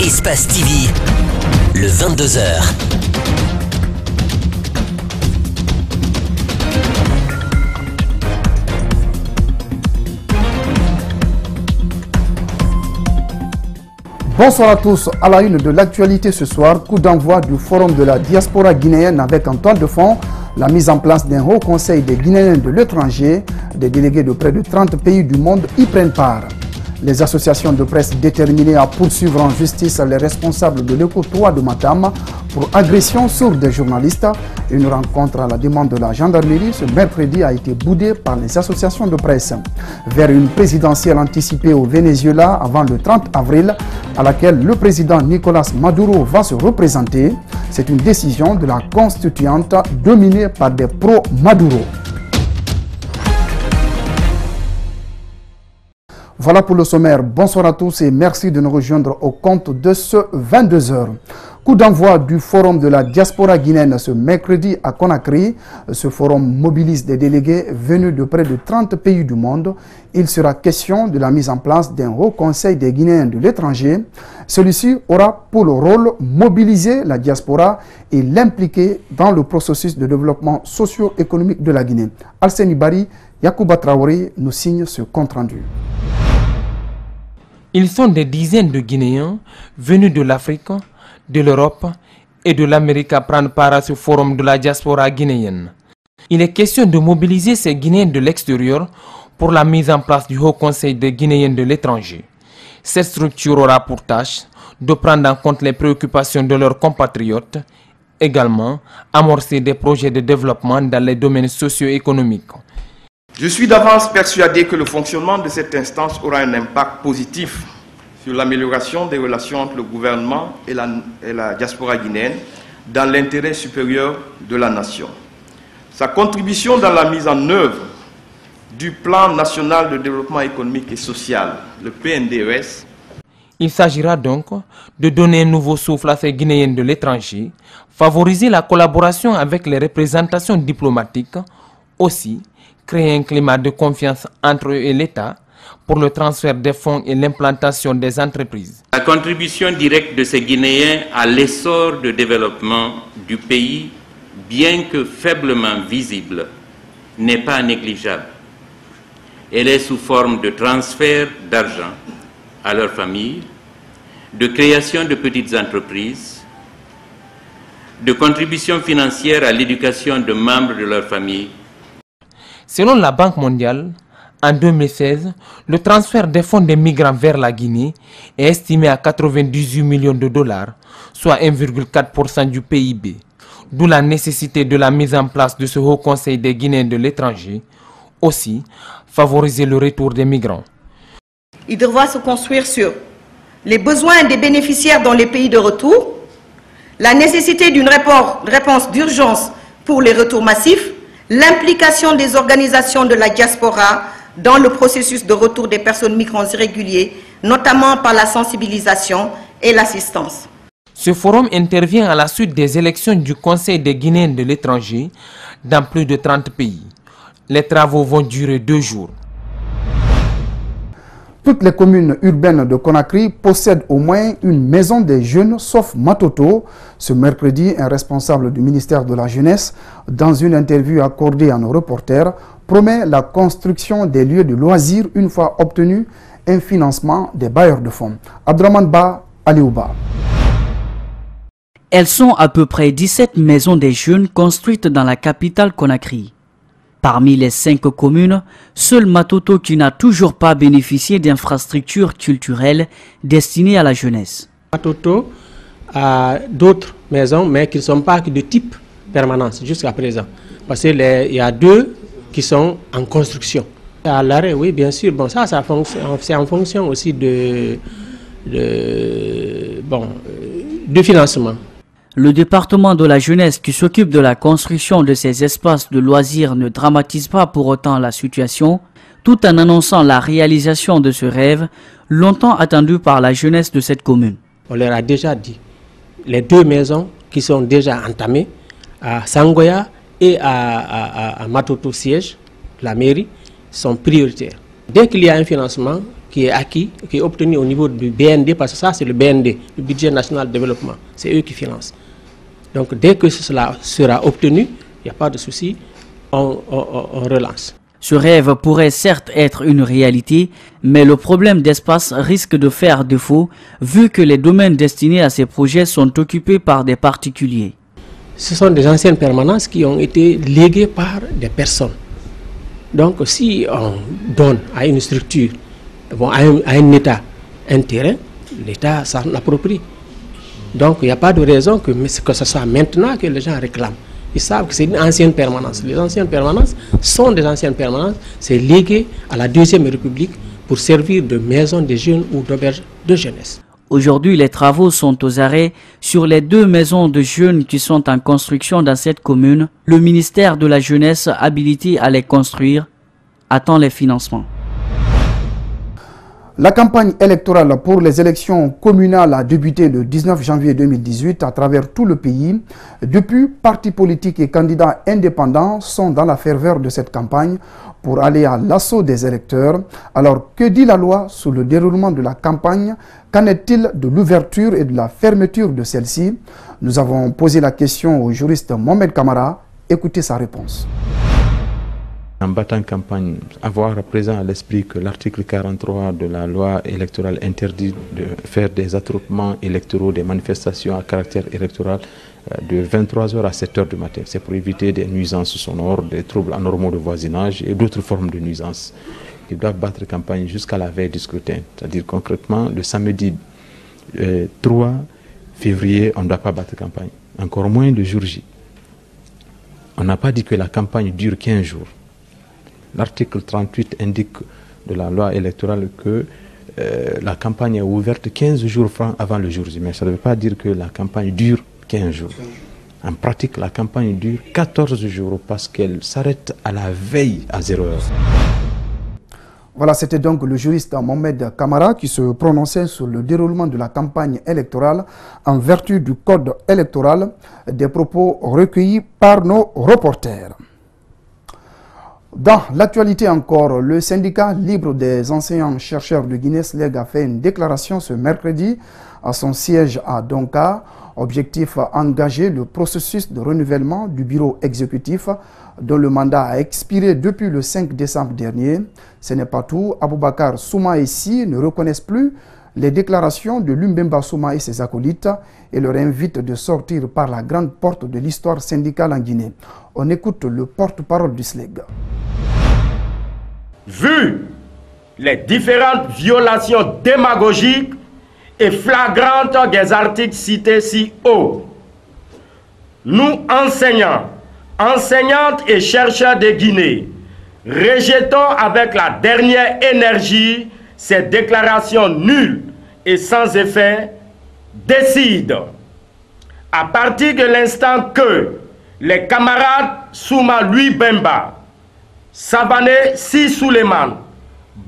Espace TV, le 22h. Bonsoir à tous. À la une de l'actualité ce soir, coup d'envoi du forum de la diaspora guinéenne avec en toile de fond la mise en place d'un haut conseil des Guinéens de l'étranger. Des délégués de près de 30 pays du monde y prennent part. Les associations de presse déterminées à poursuivre en justice les responsables de l'Éco-3 de Matam pour agression sur des journalistes. Une rencontre à la demande de la gendarmerie ce mercredi a été boudée par les associations de presse. Vers une présidentielle anticipée au Venezuela avant le 30 avril, à laquelle le président Nicolas Maduro va se représenter, c'est une décision de la constituante dominée par des pro-Maduro. Voilà pour le sommaire. Bonsoir à tous et merci de nous rejoindre au compte de ce 22h. Coup d'envoi du forum de la diaspora guinéenne ce mercredi à Conakry. Ce forum mobilise des délégués venus de près de 30 pays du monde. Il sera question de la mise en place d'un haut conseil des Guinéens de l'étranger. Celui-ci aura pour le rôle mobiliser la diaspora et l'impliquer dans le processus de développement socio-économique de la Guinée. Alseni Bari, Yacouba Traoré nous signe ce compte-rendu. Ils sont des dizaines de Guinéens venus de l'Afrique, de l'Europe et de l'Amérique à prendre part à ce forum de la diaspora guinéenne. Il est question de mobiliser ces Guinéens de l'extérieur pour la mise en place du Haut Conseil des Guinéens de l'étranger. Cette structure aura pour tâche de prendre en compte les préoccupations de leurs compatriotes, également amorcer des projets de développement dans les domaines socio-économiques. Je suis d'avance persuadé que le fonctionnement de cette instance aura un impact positif sur l'amélioration des relations entre le gouvernement et la diaspora guinéenne dans l'intérêt supérieur de la nation. Sa contribution dans la mise en œuvre du Plan national de développement économique et social, le PNDES. Il s'agira donc de donner un nouveau souffle à ces Guinéens de l'étranger, favoriser la collaboration avec les représentations diplomatiques, aussi créer un climat de confiance entre eux et l'État pour le transfert des fonds et l'implantation des entreprises. La contribution directe de ces Guinéens à l'essor de développement du pays, bien que faiblement visible, n'est pas négligeable. Elle est sous forme de transfert d'argent à leur famille, de création de petites entreprises, de contribution financière à l'éducation de membres de leur famille. Selon la Banque mondiale, en 2016, le transfert des fonds des migrants vers la Guinée est estimé à 98 millions de dollars, soit 1,4% du PIB. D'où la nécessité de la mise en place de ce Haut Conseil des Guinéens de l'étranger, aussi favoriser le retour des migrants. Il devra se construire sur les besoins des bénéficiaires dans les pays de retour, la nécessité d'une réponse d'urgence pour les retours massifs, l'implication des organisations de la diaspora dans le processus de retour des personnes migrants irréguliers, notamment par la sensibilisation et l'assistance. Ce forum intervient à la suite des élections du Conseil des Guinéens de l'étranger dans plus de 30 pays. Les travaux vont durer 2 jours. Toutes les communes urbaines de Conakry possèdent au moins une maison des jeunes, sauf Matoto. Ce mercredi, un responsable du ministère de la Jeunesse, dans une interview accordée à nos reporters, promet la construction des lieux de loisirs une fois obtenu un financement des bailleurs de fonds. Abdraman Ba, Aliouba. Elles sont à peu près 17 maisons des jeunes construites dans la capitale Conakry. Parmi les 5 communes, seul Matoto qui n'a toujours pas bénéficié d'infrastructures culturelles destinées à la jeunesse. Matoto a d'autres maisons, mais qui ne sont pas de type permanence jusqu'à présent. Parce qu'il y a 2 qui sont en construction. À l'arrêt, oui, bien sûr. Bon, c'est en fonction aussi du financement. Le département de la jeunesse qui s'occupe de la construction de ces espaces de loisirs ne dramatise pas pour autant la situation, tout en annonçant la réalisation de ce rêve, longtemps attendu par la jeunesse de cette commune. On leur a déjà dit, les 2 maisons qui sont déjà entamées, à Sangoya et à Matoto siège, la mairie, sont prioritaires. Dès qu'il y a un financement, qui est acquis, qui est obtenu au niveau du BND, parce que ça c'est le BND, le budget national de développement, c'est eux qui financent. Donc dès que cela sera obtenu, il n'y a pas de souci, on relance. Ce rêve pourrait certes être une réalité, mais le problème d'espace risque de faire défaut, vu que les domaines destinés à ces projets sont occupés par des particuliers. Ce sont des anciennes permanences qui ont été léguées par des personnes. Donc si on donne à une structure, bon, à un État, un terrain, l'État s'en approprie. Donc il n'y a pas de raison que ce soit maintenant que les gens réclament. Ils savent que c'est une ancienne permanence. Les anciennes permanences sont des anciennes permanences. C'est légué à la Deuxième République pour servir de maison des jeunes ou d'auberge de jeunesse. Aujourd'hui, les travaux sont aux arrêts sur les 2 maisons de jeunes qui sont en construction dans cette commune. Le ministère de la Jeunesse, habilité à les construire, attend les financements. La campagne électorale pour les élections communales a débuté le 19 janvier 2018 à travers tout le pays. Depuis, partis politiques et candidats indépendants sont dans la ferveur de cette campagne pour aller à l'assaut des électeurs. Alors, que dit la loi sur le déroulement de la campagne? Qu'en est-il de l'ouverture et de la fermeture de celle-ci? Nous avons posé la question au juriste Mohamed Kamara. Écoutez sa réponse. En battant campagne, avoir à présent à l'esprit que l'article 43 de la loi électorale interdit de faire des attroupements électoraux, des manifestations à caractère électoral de 23h à 7h du matin. C'est pour éviter des nuisances sonores, des troubles anormaux de voisinage et d'autres formes de nuisances. Ils doivent battre campagne jusqu'à la veille du scrutin. C'est-à-dire concrètement, le samedi 3 février, on ne doit pas battre campagne. Encore moins le jour J. On n'a pas dit que la campagne dure 15 jours. L'article 38 indique de la loi électorale que la campagne est ouverte 15 jours francs avant le jour J. Mais ça ne veut pas dire que la campagne dure 15 jours. En pratique, la campagne dure 14 jours parce qu'elle s'arrête à la veille à 0h. Voilà, c'était donc le juriste Mohamed Kamara qui se prononçait sur le déroulement de la campagne électorale en vertu du code électoral, des propos recueillis par nos reporters. Dans l'actualité encore, le syndicat libre des enseignants-chercheurs de Guinée SLEG a fait une déclaration ce mercredi à son siège à Donka. Objectif, engager le processus de renouvellement du bureau exécutif dont le mandat a expiré depuis le 5 décembre dernier. Ce n'est pas tout. Aboubakar Souma et Si ne reconnaissent plus les déclarations de Lumbemba Souma et ses acolytes et leur invitent de sortir par la grande porte de l'histoire syndicale en Guinée. On écoute le porte-parole du SLEG. Vu les différentes violations démagogiques et flagrantes des articles cités si haut, nous enseignants, enseignantes et chercheurs de Guinée, rejetons avec la dernière énergie ces déclarations nulles et sans effet. Décide, à partir de l'instant que les camarades Souma Louis Bemba, Savané Si Suleiman,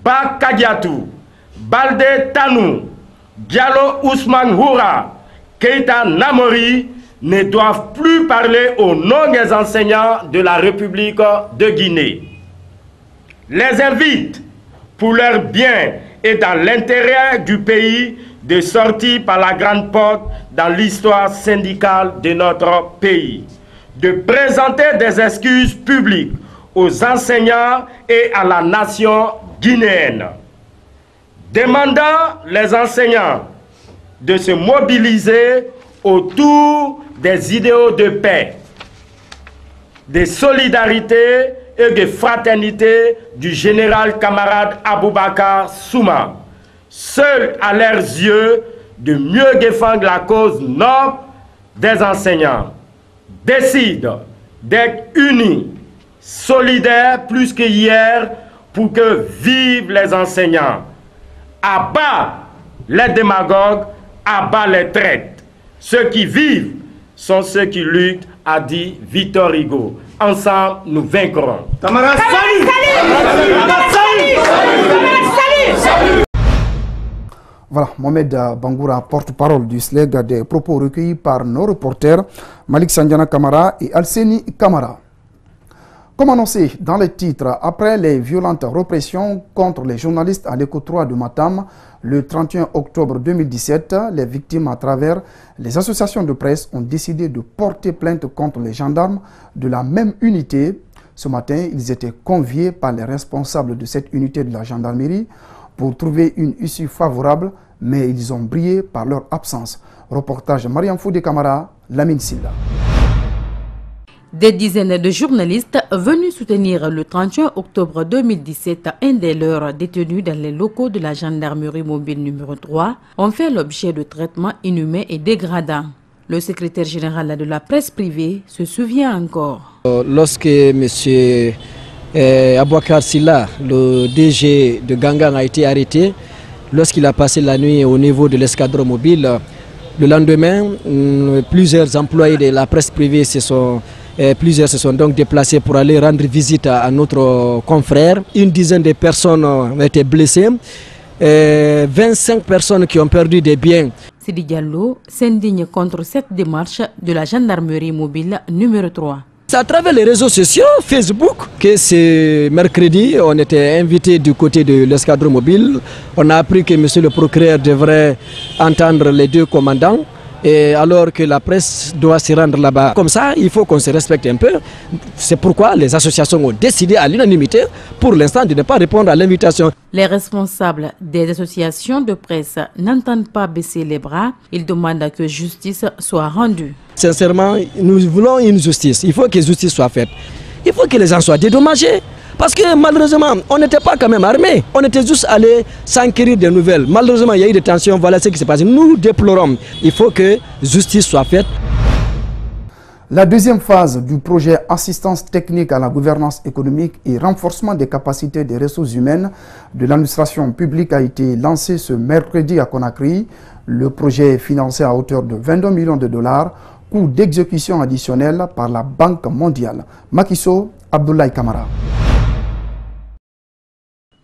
Ba Kadiatou, Balde Tanou, Diallo Ousmane Houra, Keita Namori ne doivent plus parler au nom des enseignants de la République de Guinée. Les invite, pour leur bien et dans l'intérêt du pays, de sortir par la grande porte dans l'histoire syndicale de notre pays, de présenter des excuses publiques aux enseignants et à la nation guinéenne, demandant les enseignants de se mobiliser autour des idéaux de paix, de solidarité et de fraternité du général camarade Aboubakar Souma, seul à leurs yeux de mieux défendre la cause noble des enseignants. Décide d'être unis, solidaires plus que hier pour que vivent les enseignants. À bas les démagogues, à bas les traites. Ceux qui vivent sont ceux qui luttent, a dit Victor Hugo. Ensemble, nous vaincrons. Camarades, salut! Salut! Voilà, Mohamed Bangoura, porte-parole du SLEG, des propos recueillis par nos reporters Malik Sandiana Kamara et Alseni Kamara. Comme annoncé dans les titres, après les violentes répressions contre les journalistes à l'Écho 3 de Matam, le 31 octobre 2017, les victimes à travers les associations de presse ont décidé de porter plainte contre les gendarmes de la même unité. Ce matin, ils étaient conviés par les responsables de cette unité de la gendarmerie pour trouver une issue favorable, mais ils ont brillé par leur absence. Reportage Mariam Foudé Camara, Lamine Silla. Des dizaines de journalistes venus soutenir le 31 octobre 2017 un des leurs détenus dans les locaux de la gendarmerie mobile numéro 3 ont fait l'objet de traitements inhumains et dégradants. Le secrétaire général de la presse privée se souvient encore. Lorsque M. Abouakar Silla, le DG de Gangang, a été arrêté, lorsqu'il a passé la nuit au niveau de l'escadron mobile, le lendemain, plusieurs employés de la presse privée se sont donc déplacés pour aller rendre visite à notre confrère. Une dizaine de personnes ont été blessées, 25 personnes qui ont perdu des biens. Sidi Diallo s'indigne contre cette démarche de la gendarmerie mobile numéro 3. C'est à travers les réseaux sociaux, Facebook, que ce mercredi, on était invité du côté de l'escadron mobile. On a appris que M. le procureur devrait entendre les deux commandants. Et alors que la presse doit se rendre là-bas. Comme ça, il faut qu'on se respecte un peu. C'est pourquoi les associations ont décidé à l'unanimité, pour l'instant, de ne pas répondre à l'invitation. Les responsables des associations de presse n'entendent pas baisser les bras. Ils demandent que justice soit rendue. Sincèrement, nous voulons une justice. Il faut que justice soit faite. Il faut que les gens soient dédommagés. Parce que malheureusement, on n'était pas quand même armés. On était juste allés s'enquérir des nouvelles. Malheureusement, il y a eu des tensions. Voilà ce qui s'est passé. Nous déplorons. Il faut que justice soit faite. La deuxième phase du projet assistance technique à la gouvernance économique et renforcement des capacités des ressources humaines de l'administration publique a été lancée ce mercredi à Conakry. Le projet est financé à hauteur de 22 millions de dollars, coût d'exécution additionnel par la Banque mondiale. Makiso Abdoulaye Kamara.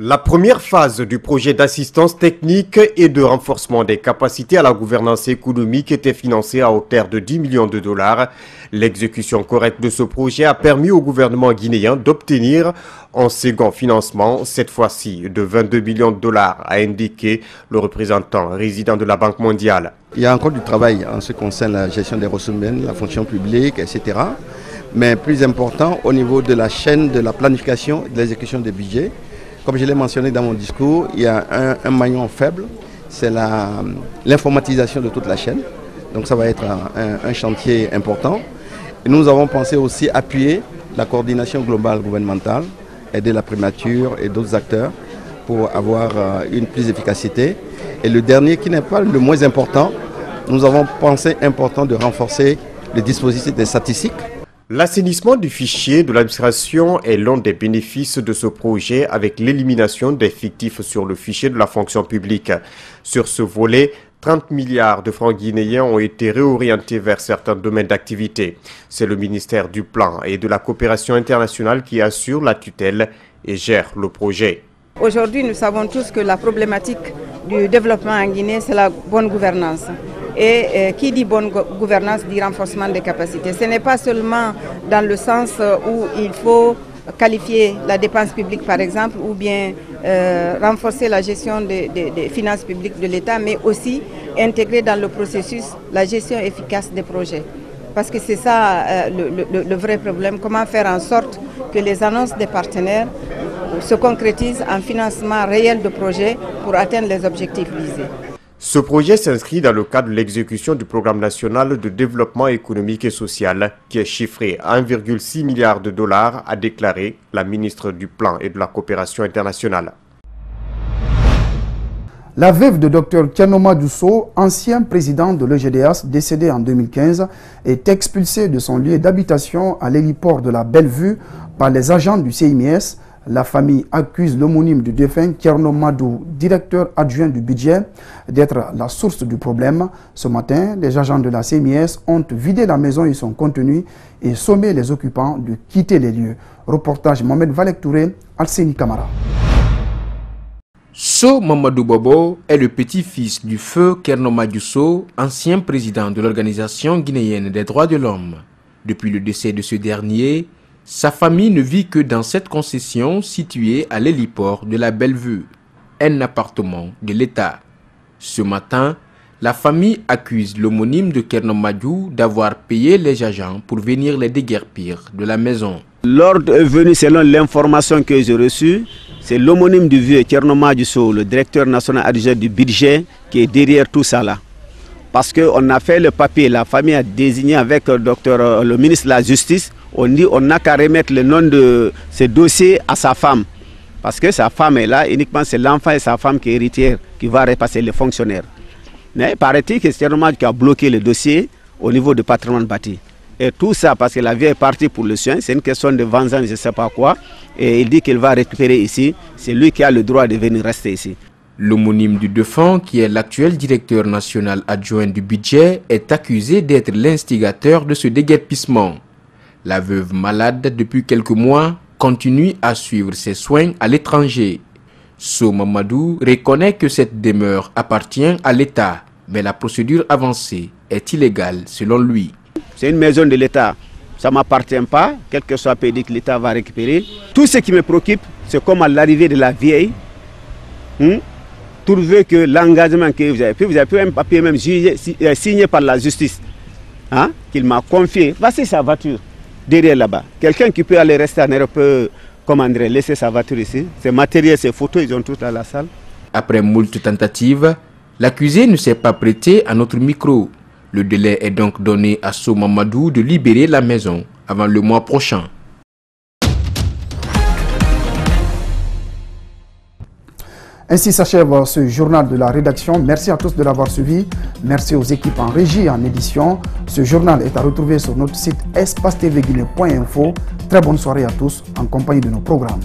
La première phase du projet d'assistance technique et de renforcement des capacités à la gouvernance économique était financée à hauteur de 10 millions de dollars. L'exécution correcte de ce projet a permis au gouvernement guinéen d'obtenir un second financement, cette fois-ci de 22 millions de dollars, a indiqué le représentant résident de la Banque mondiale. Il y a encore du travail en ce qui concerne la gestion des ressources humaines, la fonction publique, etc. Mais plus important, au niveau de la chaîne de la planification et de l'exécution des budgets. Comme je l'ai mentionné dans mon discours, il y a un maillon faible, c'est l'informatisation de toute la chaîne. Donc ça va être un chantier important. Et nous avons pensé aussi appuyer la coordination globale gouvernementale, aider la primature et d'autres acteurs pour avoir une plus d'efficacité. Et le dernier, qui n'est pas le moins important, nous avons pensé important de renforcer le dispositif des statistiques. L'assainissement du fichier de l'administration est l'un des bénéfices de ce projet avec l'élimination des fictifs sur le fichier de la fonction publique. Sur ce volet, 30 milliards de francs guinéens ont été réorientés vers certains domaines d'activité. C'est le ministère du Plan et de la Coopération internationale qui assure la tutelle et gère le projet. Aujourd'hui, nous savons tous que la problématique du développement en Guinée, c'est la bonne gouvernance. Et qui dit bonne gouvernance dit renforcement des capacités. Ce n'est pas seulement dans le sens où il faut qualifier la dépense publique par exemple ou bien renforcer la gestion des finances publiques de l'État, mais aussi intégrer dans le processus la gestion efficace des projets. Parce que c'est ça le vrai problème, comment faire en sorte que les annonces des partenaires se concrétisent en financement réel de projets pour atteindre les objectifs visés. Ce projet s'inscrit dans le cadre de l'exécution du programme national de développement économique et social qui est chiffré à 1,6 milliard de dollars, a déclaré la ministre du Plan et de la Coopération internationale. La veuve de Dr Kianoma Dousso, ancien président de l'EGDAS décédé en 2015, est expulsée de son lieu d'habitation à l'héliport de la Bellevue par les agents du CIMS. La famille accuse l'homonyme du défunt Thierno Madou, directeur adjoint du budget, d'être la source du problème. Ce matin, les agents de la CMS ont vidé la maison et son contenu et sommé les occupants de quitter les lieux. Reportage Mohamed Valek Touré, Alseni Kamara. So Mamadou Bobo est le petit-fils du feu Kernoma Dousso, ancien président de l'Organisation guinéenne des droits de l'homme. Depuis le décès de ce dernier, Sa famille ne vit que dans cette concession située à l'héliport de la Bellevue, un appartement de l'État. Ce matin, la famille accuse l'homonyme de Kernomadou d'avoir payé les agents pour venir les déguerpir de la maison. L'ordre est venu selon l'information que j'ai reçue. C'est l'homonyme du vieux Kernomadou, le directeur national adjoint du budget, qui est derrière tout ça là. Parce qu'on a fait le papier, la famille a désigné avec le ministre de la Justice, on dit on n'a qu'à remettre le nom de ce dossier à sa femme. Parce que sa femme est là, uniquement c'est l'enfant et sa femme qui est héritière, qui va repasser les fonctionnaires. Mais paraît-il que c'est Kernomadou qui a bloqué le dossier au niveau du patrimoine bâti. Et tout ça parce que la vie est partie pour le sien, c'est une question de vengeance, je ne sais pas quoi. Et il dit qu'il va récupérer ici, c'est lui qui a le droit de venir rester ici. L'homonyme du défunt, qui est l'actuel directeur national adjoint du budget, est accusé d'être l'instigateur de ce déguerpissement. La veuve malade depuis quelques mois continue à suivre ses soins à l'étranger. So Mamadou reconnaît que cette demeure appartient à l'État, mais la procédure avancée est illégale selon lui. C'est une maison de l'État, ça ne m'appartient pas, quel que soit le pays que l'État va récupérer. Tout ce qui me préoccupe, c'est comme à l'arrivée de la vieille, trouver que l'engagement que vous avez pris un papier même signé par la justice, qu'il m'a confié. Voici sa voiture, derrière là-bas. Quelqu'un qui peut aller rester en aéroport, comme André, laisser sa voiture ici. Ses matériels, ses photos, ils ont tout à la salle. Après moult tentatives, l'accusé ne s'est pas prêté à notre micro. Le délai est donc donné à So Mamadou de libérer la maison avant le mois prochain. Ainsi s'achève ce journal de la rédaction. Merci à tous de l'avoir suivi. Merci aux équipes en régie et en édition. Ce journal est à retrouver sur notre site espacetvguinée.info. Très bonne soirée à tous en compagnie de nos programmes.